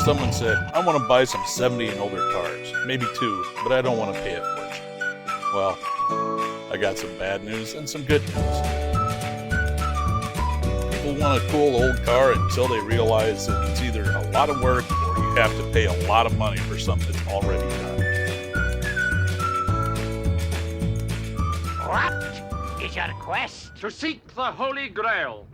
someone said, I want to buy some 70 and older cars, maybe two, but I don't want to pay a fortune. Well, I got some bad news and some good news. People want a cool old car until they realize that it's either a lot of work or you have to pay a lot of money for something that's already done. What is your quest? To seek the Holy Grail.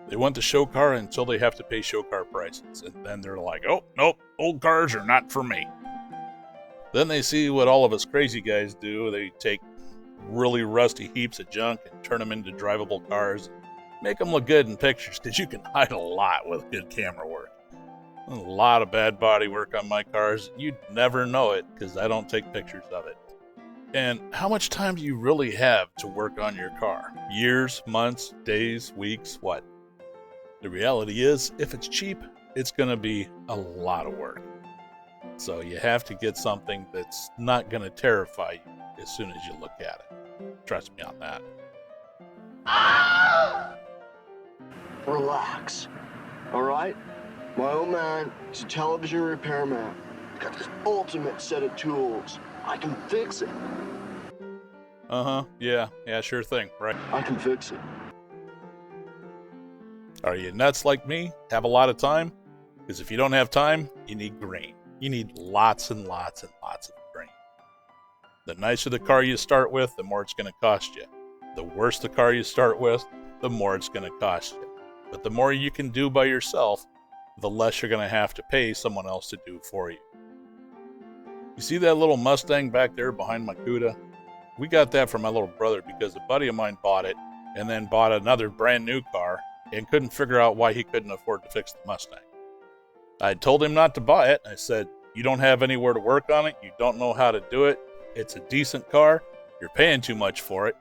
They want the show car until they have to pay show car prices, and then they're like, oh, nope, old cars are not for me. Then they see what all of us crazy guys do. They take really rusty heaps of junk and turn them into drivable cars, make them look good in pictures, because you can hide a lot with good camera work. A lot of bad body work on my cars. You'd never know it, because I don't take pictures of it. And how much time do you really have to work on your car? Years, months, days, weeks, what? The reality is, if it's cheap, it's going to be a lot of work. So you have to get something that's not going to terrify you as soon as you look at it. Trust me on that. Relax. All right? My old man is a television repairman. Got this ultimate set of tools. I can fix it. Uh-huh. Yeah, sure thing, right? I can fix it. Are you nuts like me? Have a lot of time? Because if you don't have time, you need grain. You need lots and lots and lots of grain. The nicer the car you start with, the more it's going to cost you. The worse the car you start with, the more it's going to cost you. But the more you can do by yourself, the less you're going to have to pay someone else to do for you. You see that little Mustang back there behind my Cuda? We got that from my little brother because a buddy of mine bought it and then bought another brand new car and couldn't figure out why he couldn't afford to fix the Mustang. I told him not to buy it. I said, you don't have anywhere to work on it. You don't know how to do it. It's a decent car. You're paying too much for it.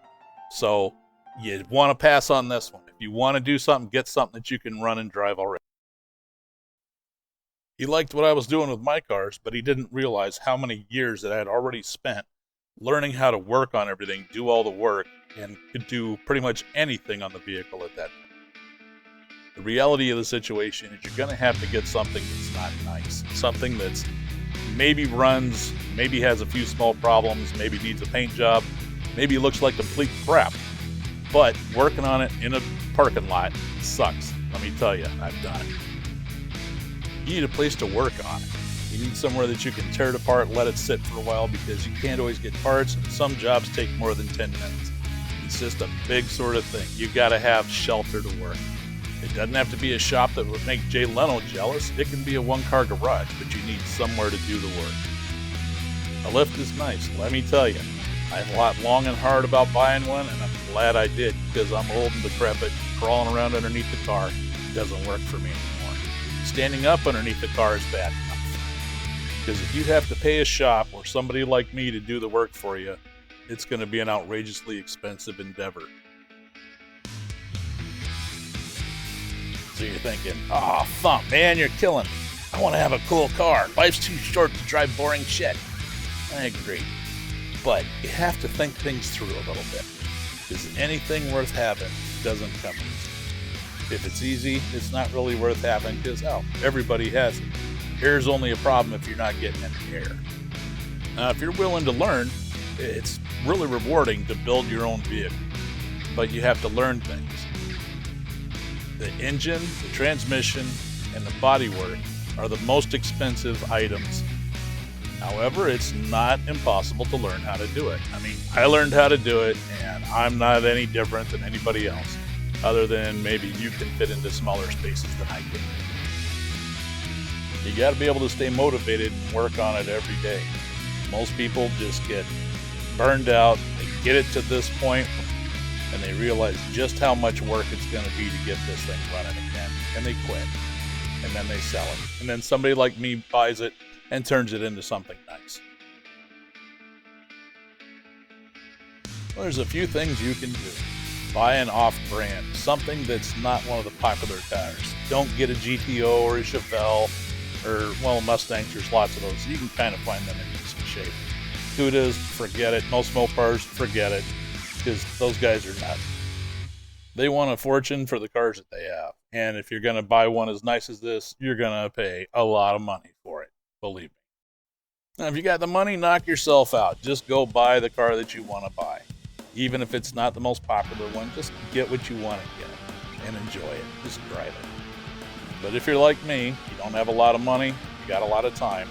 So you want to pass on this one. If you want to do something, get something that you can run and drive already. He liked what I was doing with my cars, but he didn't realize how many years that I had already spent learning how to work on everything, do all the work, and could do pretty much anything on the vehicle at that point. The reality of the situation is you're going to have to get something that's not nice. Something that's maybe runs, maybe has a few small problems, maybe needs a paint job, maybe looks like complete crap. But working on it in a parking lot sucks. Let me tell you, I've done it. You need a place to work on it. You need somewhere that you can tear it apart, let it sit for a while, because you can't always get parts, and some jobs take more than 10 minutes. It's just a big sort of thing. You got to have shelter to work. It doesn't have to be a shop that would make Jay Leno jealous. It can be a one-car garage, but you need somewhere to do the work. A lift is nice, let me tell you. I thought long and hard about buying one, and I'm glad I did, because I'm old and decrepit. Crawling around underneath the car doesn't work for me anymore. Standing up underneath the car is bad enough. Because if you have to pay a shop or somebody like me to do the work for you, it's going to be an outrageously expensive endeavor. So you're thinking, oh, Thump, man, you're killing me. I want to have a cool car. Life's too short to drive boring shit. I agree. But you have to think things through a little bit. Because anything worth having doesn't come easy. If it's easy, it's not really worth having because, everybody has it. Air's only a problem if you're not getting any air. Now, if you're willing to learn, it's really rewarding to build your own vehicle. But you have to learn things. The engine, the transmission, and the bodywork are the most expensive items. However, it's not impossible to learn how to do it. I mean, I learned how to do it, and I'm not any different than anybody else, other than maybe you can fit into smaller spaces than I can. You got to be able to stay motivated and work on it every day. Most people just get burned out, they get it to this point, and they realize just how much work it's going to be to get this thing running again, and they quit, and then they sell it, and then somebody like me buys it and turns it into something nice. Well, there's a few things you can do. Buy an off-brand, something that's not one of the popular cars. Don't get a GTO or a Chevelle, or, well, Mustangs, there's lots of those. You can kind of find them in decent shape. Cudas, forget it. Most Mopars, forget it, because those guys are nuts. They want a fortune for the cars that they have. And if you're going to buy one as nice as this, you're going to pay a lot of money for it, believe me. Now, if you got the money, knock yourself out. Just go buy the car that you want to buy. Even if it's not the most popular one, just get what you want to get and enjoy it. Just drive it. But if you're like me, you don't have a lot of money, you got a lot of time,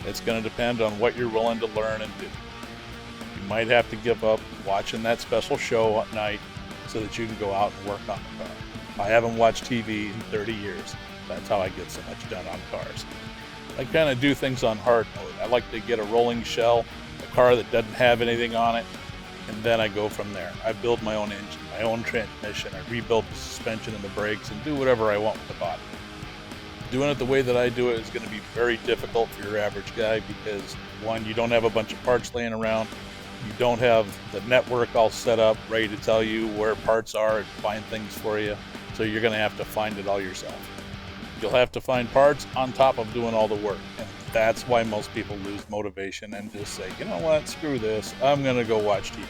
it's going to depend on what you're willing to learn and do. You might have to give up watching that special show at night so that you can go out and work on the car. I haven't watched TV in 30 years. That's how I get so much done on cars. I kind of do things on hard mode. I like to get a rolling shell, a car that doesn't have anything on it, and then I go from there. I build my own engine, my own transmission. I rebuild the suspension and the brakes and do whatever I want with the body. Doing it the way that I do it is going to be very difficult for your average guy because, one, you don't have a bunch of parts laying around. You don't have the network all set up, ready to tell you where parts are and find things for you. So you're going to have to find it all yourself. You'll have to find parts on top of doing all the work. And that's why most people lose motivation and just say, you know what, screw this. I'm going to go watch TV.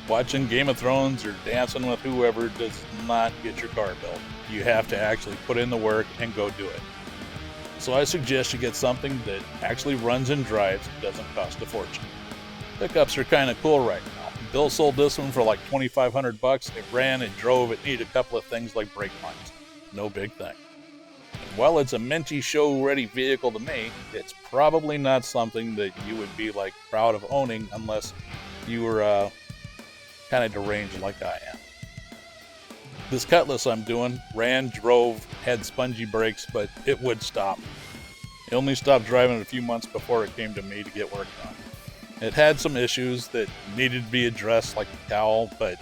Watching Game of Thrones or Dancing with Whoever does not get your car built. You have to actually put in the work and go do it. So I suggest you get something that actually runs and drives and doesn't cost a fortune. Pickups are kind of cool right now. Bill sold this one for like $2,500. It ran, it drove, it needed a couple of things like brake lines. No big thing. And while it's a minty show-ready vehicle to me, it's probably not something that you would be like proud of owning unless you were kind of deranged like I am. This Cutlass I'm doing ran, drove, had spongy brakes, but it would stop. It only stopped driving a few months before it came to me to get work done. It had some issues that needed to be addressed, like the cowl, but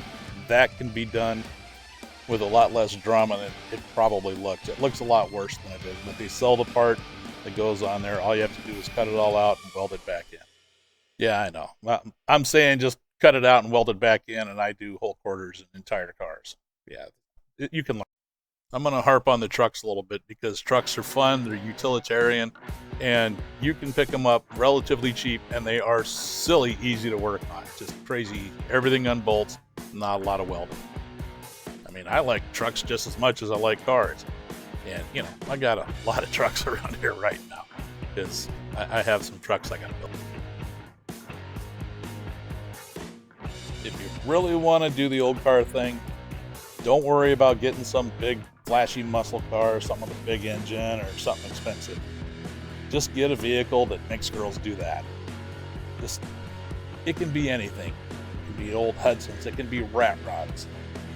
that can be done with a lot less drama than it probably looks. It looks a lot worse than it is, but they sell the part that goes on there. All you have to do is cut it all out and weld it back in. Yeah, I know. I'm saying just cut it out and weld it back in, and I do whole quarters and entire cars. Yeah, you can learn. I'm going to harp on the trucks a little bit because trucks are fun, they're utilitarian, and you can pick them up relatively cheap, and they are silly easy to work on. Just crazy. Everything on bolts, not a lot of welding. I mean, I like trucks just as much as I like cars. And, you know, I got a lot of trucks around here right now because I have some trucks I got to build. If you really want to do the old car thing, don't worry about getting some big flashy muscle car or something with a big engine or something expensive. Just get a vehicle that makes girls do that. It can be anything. It can be old Hudsons. It can be rat rods.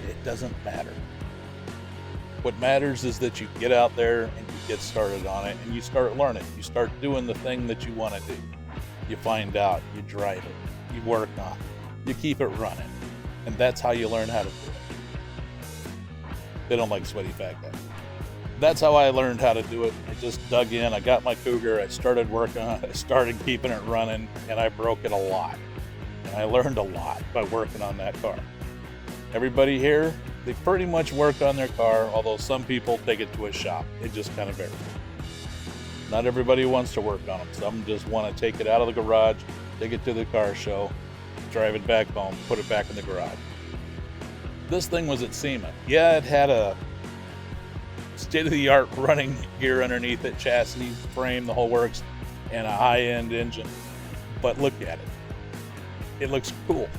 It doesn't matter. What matters is that you get out there and you get started on it and you start learning. You start doing the thing that you want to do. You find out, you drive it, you work on it, you keep it running. And that's how you learn how to do it. They don't like sweaty fat guys. That's how I learned how to do it. I just dug in, I got my Cougar, I started working on it, I started keeping it running, and I broke it a lot. And I learned a lot by working on that car. Everybody here, they pretty much work on their car, although some people take it to a shop. It just kind of varies. Not everybody wants to work on them. Some just want to take it out of the garage, take it to the car show, drive it back home, put it back in the garage. This thing was at SEMA. Yeah, it had a state-of-the-art running gear underneath it, chassis, frame, the whole works, and a high-end engine. But look at it. It looks cool.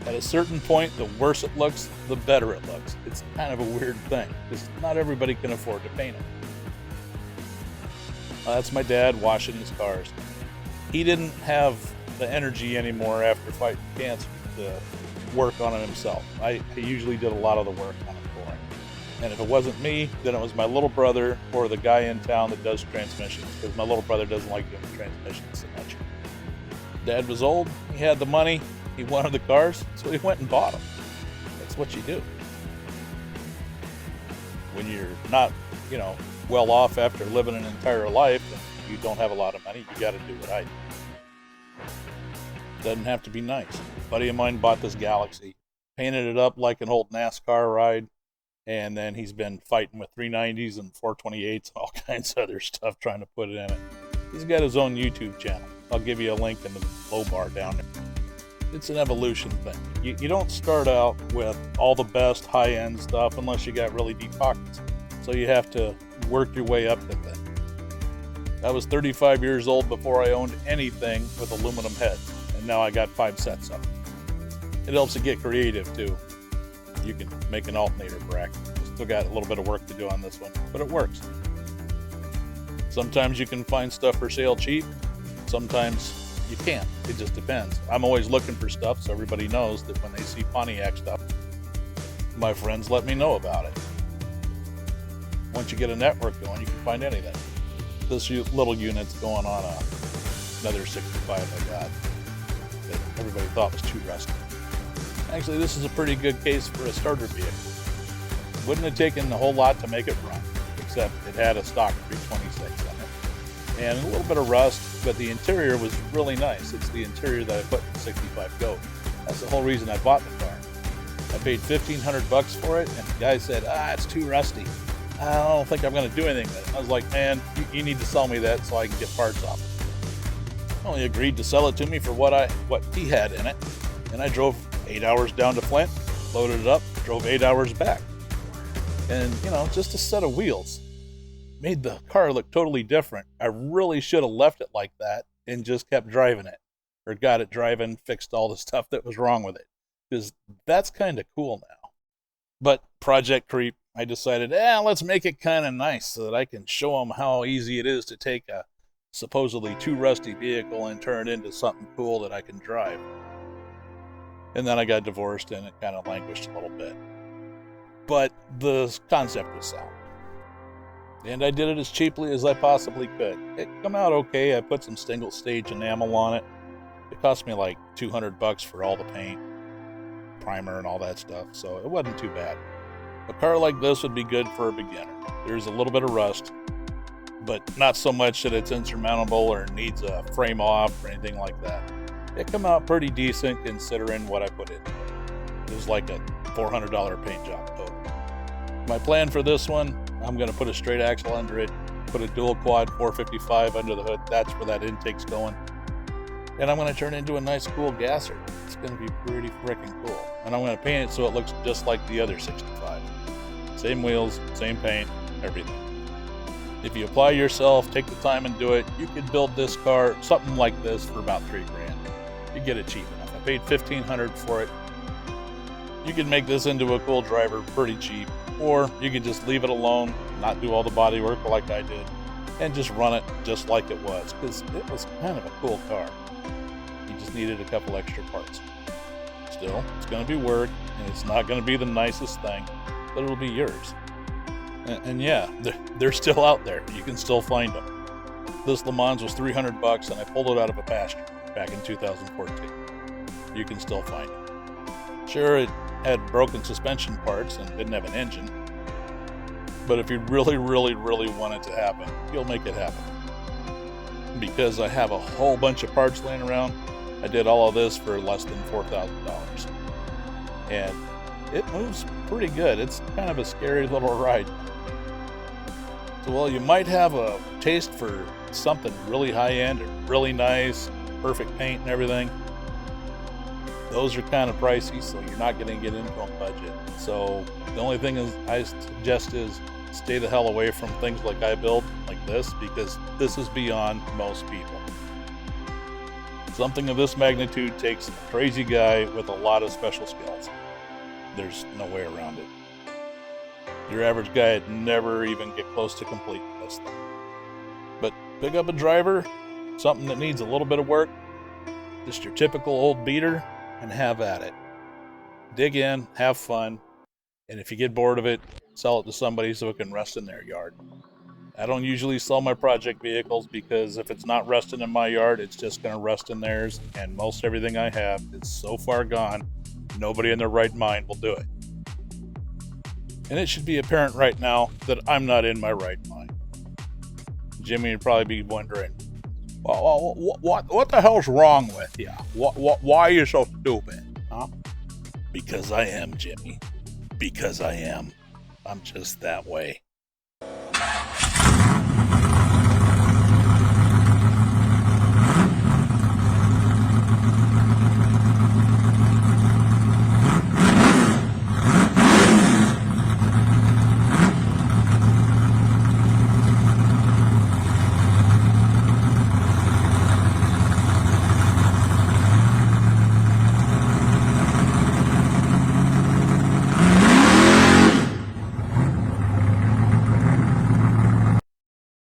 At a certain point, the worse it looks, the better it looks. It's kind of a weird thing, because not everybody can afford to paint it. That's my dad washing his cars. He didn't have the energy anymore after fighting cancer to work on it himself. I usually did a lot of the work on it for him. And if it wasn't me, then it was my little brother or the guy in town that does transmissions, because my little brother doesn't like doing transmissions so much. Dad was old, he had the money, he wanted the cars, so he went and bought them. That's what you do. When you're not, well off after living an entire life and you don't have a lot of money, you got to do what I do. Doesn't have to be nice. A buddy of mine bought this Galaxy, painted it up like an old NASCAR ride, and then he's been fighting with 390s and 428s and all kinds of other stuff trying to put it in it. He's got his own YouTube channel. I'll give you a link in the low bar down there. It's an evolution thing. You don't start out with all the best high-end stuff unless you got really deep pockets. So you have to work your way up to things. I was 35 years old before I owned anything with aluminum heads, and now I got 5 sets of them. It helps to get creative too. You can make an alternator bracket. Still got a little bit of work to do on this one, but it works. Sometimes you can find stuff for sale cheap. Sometimes you can't. It just depends. I'm always looking for stuff, so everybody knows that when they see Pontiac stuff, my friends let me know about it. Once you get a network going, you can find anything. This little unit's going on another 65 I got that everybody thought was too rusty. Actually, this is a pretty good case for a starter vehicle. Wouldn't have taken a whole lot to make it run, except it had a stock 326 on it. And a little bit of rust, but the interior was really nice. It's the interior that I put in the 65 Go. That's the whole reason I bought the car. I paid $1,500 for it, and the guy said, it's too rusty. I don't think I'm going to do anything with it. I was like, man, you need to sell me that so I can get parts off it. Only agreed to sell it to me for what he had in it, and I drove 8 hours down to Flint, loaded it up, drove 8 hours back. And, just a set of wheels made the car look totally different. I really should have left it like that and just kept driving it, or got it driving, fixed all the stuff that was wrong with it, because that's kind of cool now. But Project Creep, I decided, let's make it kind of nice so that I can show them how easy it is to take a supposedly too rusty vehicle and turn it into something cool that I can drive. And then I got divorced and it kind of languished a little bit. But the concept was sound. And I did it as cheaply as I possibly could. It came out okay. I put some single stage enamel on it. It cost me like $200 for all the paint, primer, and all that stuff, so it wasn't too bad. A car like this would be good for a beginner. There's a little bit of rust, but not so much that it's insurmountable or needs a frame off or anything like that. It came out pretty decent considering what I put into it. It was like a $400 paint job total. My plan for this one, I'm going to put a straight axle under it, put a dual quad 455 under the hood. That's where that intake's going. And I'm going to turn it into a nice cool gasser. It's going to be pretty freaking cool. And I'm going to paint it so it looks just like the other 65. Same wheels, same paint, everything. If you apply yourself, take the time and do it, you could build this car, something like this, for about $3,000. You get it cheap enough. I paid $1,500 for it. You can make this into a cool driver pretty cheap, or you can just leave it alone, not do all the body work like I did, and just run it just like it was, because it was kind of a cool car. You just needed a couple extra parts. Still, it's going to be work, and it's not going to be the nicest thing, but it'll be yours. And yeah, they're still out there. You can still find them. This Le Mans was $300, and I pulled it out of a pasture back in 2014. You can still find them. Sure, it had broken suspension parts and didn't have an engine, but if you really, really, really want it to happen, you'll make it happen. Because I have a whole bunch of parts laying around, I did all of this for less than $4,000. And it moves pretty good. It's kind of a scary little ride. So, well, you might have a taste for something really high-end or really nice, perfect paint and everything. Those are kind of pricey, so you're not going to get into a budget. So the only thing I suggest is stay the hell away from things like I build, like this, because this is beyond most people. Something of this magnitude takes a crazy guy with a lot of special skills. There's no way around it. Your average guy would never even get close to completing this thing. But pick up a driver, something that needs a little bit of work, just your typical old beater, and have at it. Dig in, have fun, and if you get bored of it, sell it to somebody so it can rust in their yard. I don't usually sell my project vehicles because if it's not rusting in my yard, it's just going to rust in theirs, and most everything I have is so far gone, nobody in their right mind will do it. And it should be apparent right now that I'm not in my right mind. Jimmy would probably be wondering, What the hell's wrong with you? Why are you so stupid? Huh? Because I am, Jimmy. Because I am. I'm just that way.